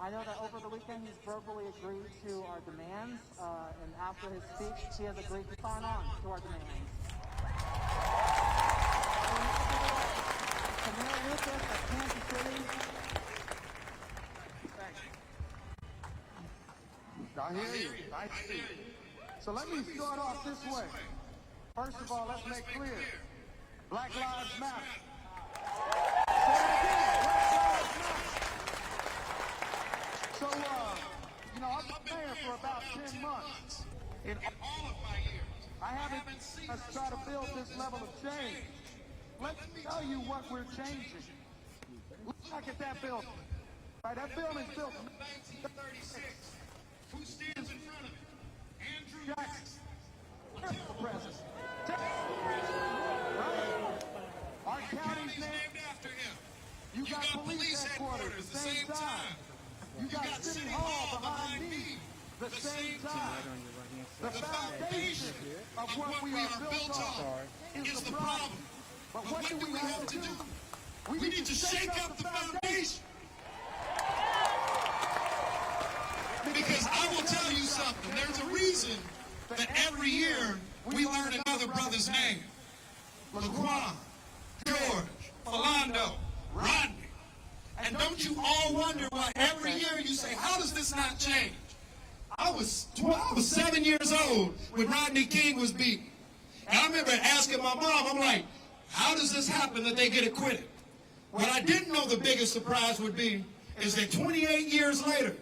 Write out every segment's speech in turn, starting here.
I know that over the weekend he's verbally agreed to our demands, and after his speech, he has agreed to sign on to our demands. Mayor Lucas of Kansas City. I hear you. I see. So let me start off this way. First of all, let's make clear. Black Lives Matter. Say it again. Black Lives Matter. So, I've been mayor for about 10 months. In all of my years, I haven't seen us try to build this level of change. Let me tell you what we're changing. Look back at that building. Right, that building's built in 1936. Who stands in front of it? Andrew Jackson. The president. Right? Our county's named after him. You got police headquarters at the same time. You got City Hall behind me the same time. The foundation of what we are built on is the problem. But what do we have to do? We need to shake up the foundation. Because I will tell you something. There's a reason that every year we learn another brother's name. Laquan, George, Philando, Rodney. And don't you all wonder why every year you say, how does this not change? I was 7 years old when Rodney King was beaten. And I remember asking my mom, I'm like, how does this happen that they get acquitted? What I didn't know the biggest surprise would be is that 28 years later,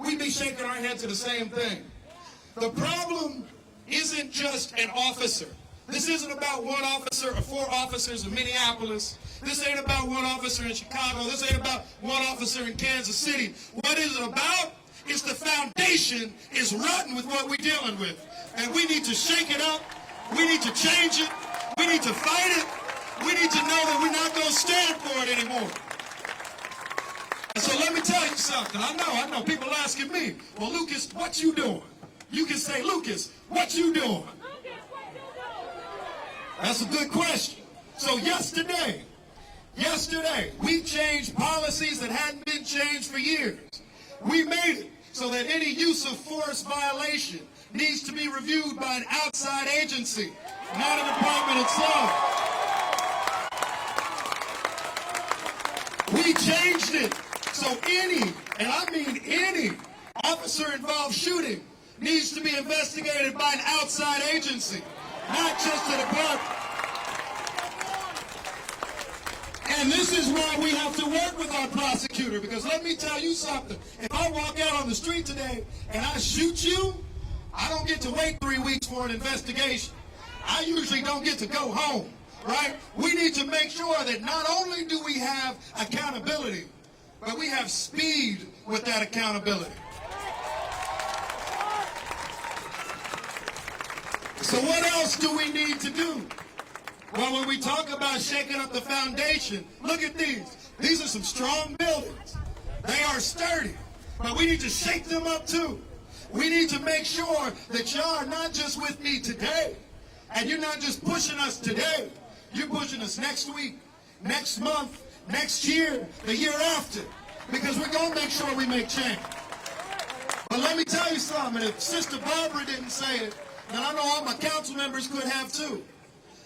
we'd be shaking our heads at the same thing. The problem isn't just an officer. This isn't about one officer or 4 officers in Minneapolis. This ain't about one officer in Chicago. This ain't about one officer in Kansas City. What is it about? Is the foundation is rotten with what we're dealing with. And we need to shake it up. We need to change it. We need to fight it. We need to know that we're not going to stand for it anymore. And so let me tell you something. I know. People asking me, well, Lucas, what you doing? You can say, Lucas, what you doing? That's a good question. So yesterday, we changed policies that hadn't been changed for years. We made it so that any use of force violation needs to be reviewed by an outside agency, not a department itself. We changed it so any, and I mean any, officer-involved shooting needs to be investigated by an outside agency, not just a department. And this is why we have to work with our prosecutor, because let me tell you something. If I walk out on the street today and I shoot you, I don't get to wait 3 weeks for an investigation. I usually don't get to go home, right? We need to make sure that not only do we have accountability, but we have speed with that accountability. So what else do we need to do? Well, when we talk about shaking up the foundation, look at these. These are some strong buildings. They are sturdy, but we need to shake them up too. We need to make sure that y'all are not just with me today, and you're not just pushing us today. You're pushing us next week, next month, next year, the year after, because we're going to make sure we make change. But let me tell you something. If Sister Barbara didn't say it, then I know all my council members could have too.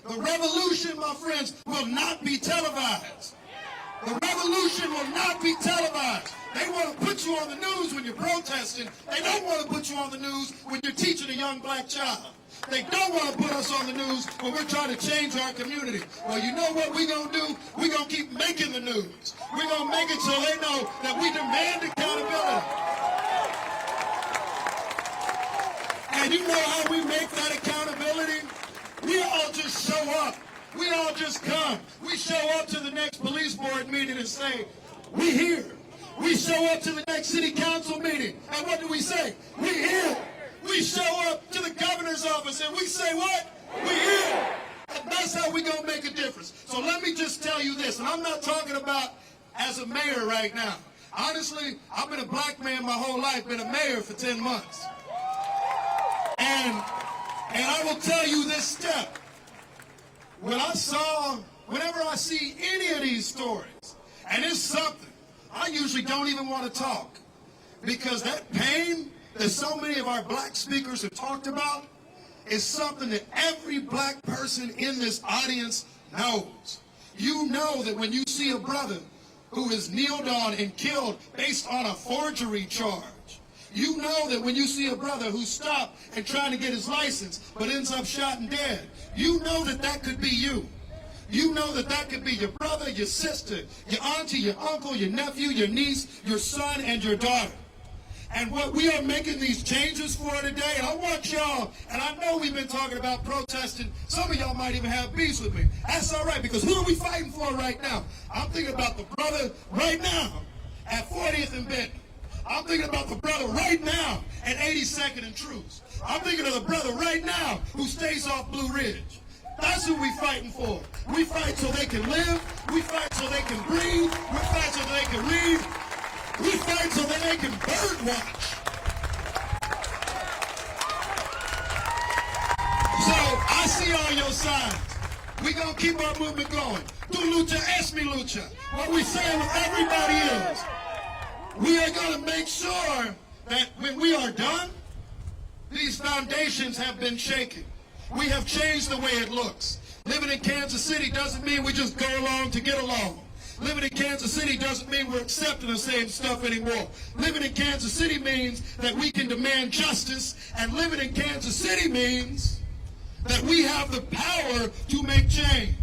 The revolution, my friends, will not be televised. The revolution will not be televised. They want to put you on the news when you're protesting. They don't want to put you on the news when you're teaching a young black child. They don't want to put us on the news when we're trying to change our community. Well, you know what we're going to do? We're going to keep making the news. We're going to make it so they know that we demand accountability. And you know how we make that accountability? We all just show up. We all just come. We show up to the next police board meeting and say, we here. We show up to the next city council meeting. And what do we say? We here. We show up to the governor's office and we say what? We here. And that's how we going to make a difference. So let me just tell you this, and I'm not talking about as a mayor right now. Honestly, I've been a black man my whole life, been a mayor for 10 months. And I will tell you this step. Whenever I see any of these stories, and it's something, I usually don't even want to talk, because that pain that so many of our black speakers have talked about is something that every black person in this audience knows. You know that when you see a brother who is kneeled on and killed based on a forgery charge, you know that when you see a brother who's stopped and trying to get his license but ends up shot and dead, you know that that could be you. You know that that could be your brother, your sister, your auntie, your uncle, your nephew, your niece, your son, and your daughter. And what we are making these changes for today, and I want y'all, and I know we've been talking about protesting, some of y'all might even have beefs with me. That's all right, because who are we fighting for right now? I'm thinking about the brother right now at 40th and Benton. I'm thinking about the brother right now at 82nd and Truce. I'm thinking of the brother right now who stays off Blue Ridge. That's who we fighting for. We fight so they can live. We fight so they can breathe. We fight so they can read. We fight so that they can bird watch. So I see all your signs. We gonna keep our movement going. Tu lucha es mi lucha. What we saying with everybody is, we are gonna make sure that when we are done, these foundations have been shaken. We have changed the way it looks. Living in Kansas City doesn't mean we just go along to get along. Living in Kansas City doesn't mean we're accepting the same stuff anymore. Living in Kansas City means that we can demand justice, and living in Kansas City means that we have the power to make change.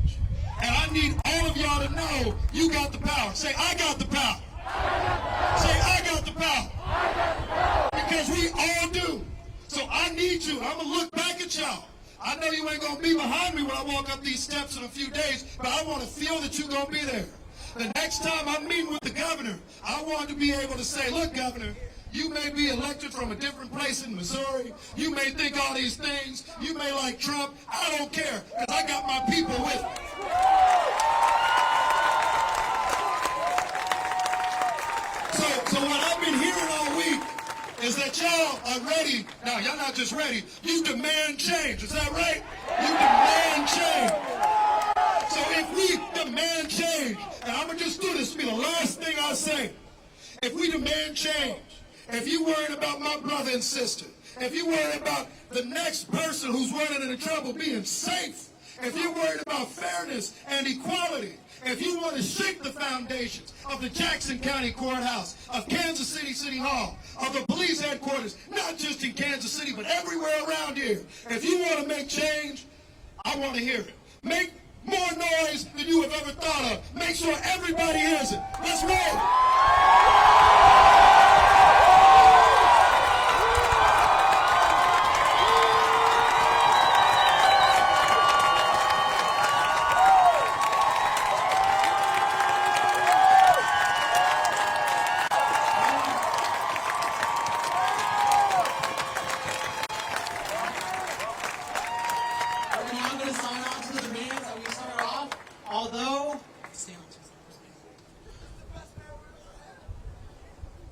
And I need all of y'all to know you got the power. Say, I got the power. Say, I got the power. Because we all do. So I need you. I'm going to look back at y'all. I know you ain't going to be behind me when I walk up these steps in a few days, but I want to feel that you're going to be there. The next time I'm meeting with the governor, I want to be able to say, look, Governor, you may be elected from a different place in Missouri. You may think all these things. You may like Trump. I don't care, because I got my people with me. So what I've been hearing all week is that y'all are ready. Now, y'all not just ready. You demand change. Is that right? You demand change. So if we demand change, and I'm going to just do this, be the last thing I say. If we demand change, if you worried about my brother and sister, if you worried about the next person who's running into trouble being safe, if you're worried about fairness and equality, if you want to shake the foundations of the Jackson County Courthouse, of Kansas City City Hall, of the police headquarters, not just in Kansas City, but everywhere around here, if you want to make change, I want to hear it. Make more noise than you have ever thought of. Make sure everybody hears it. Let's roll.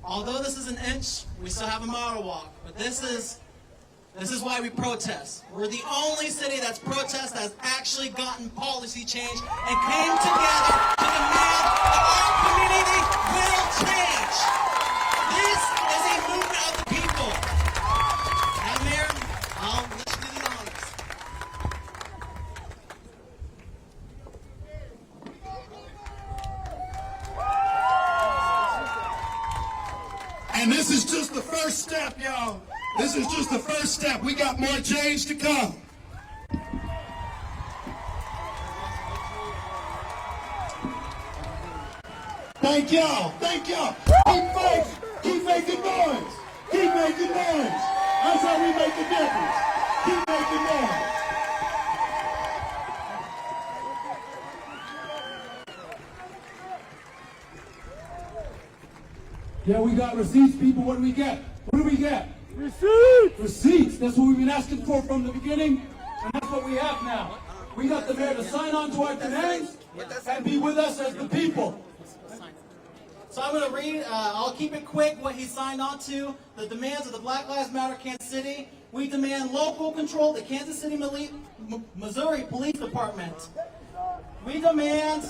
Although this is an inch, we still have a mile to walk. But this is why we protest. We're the only city that's protest that's actually gotten policy change and came together to demand that our community will change. This is a movement of the people. Now, Mayor, I'll let you do the honors. And this is just the first step, y'all. This is just the first step. We got more change to come. Thank y'all. Thank y'all. Keep fighting. Keep making noise. Keep making noise. That's how we make a difference. Keep making noise. Yeah, we got receipts, people. What do we get? What do we get? Receipts! Receipts. That's what we've been asking for from the beginning, and that's what we have now. We got the mayor to sign on to our demands and be with us as the people. So I'm going to read, I'll keep it quick, what he signed on to. The demands of the Black Lives Matter Kansas City. We demand local control of the Kansas City, Missouri Police Department. We demand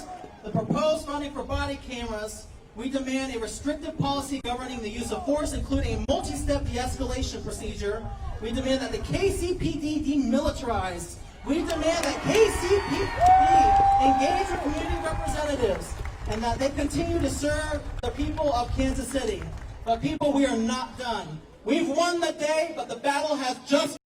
the proposed funding for body cameras We demand a restrictive policy governing the use of force, including a multi-step de-escalation procedure. We demand that the KCPD demilitarized. We demand that KCPD engage with community representatives and that they continue to serve the people of Kansas City. But people, we are not done. We've won the day, but the battle has just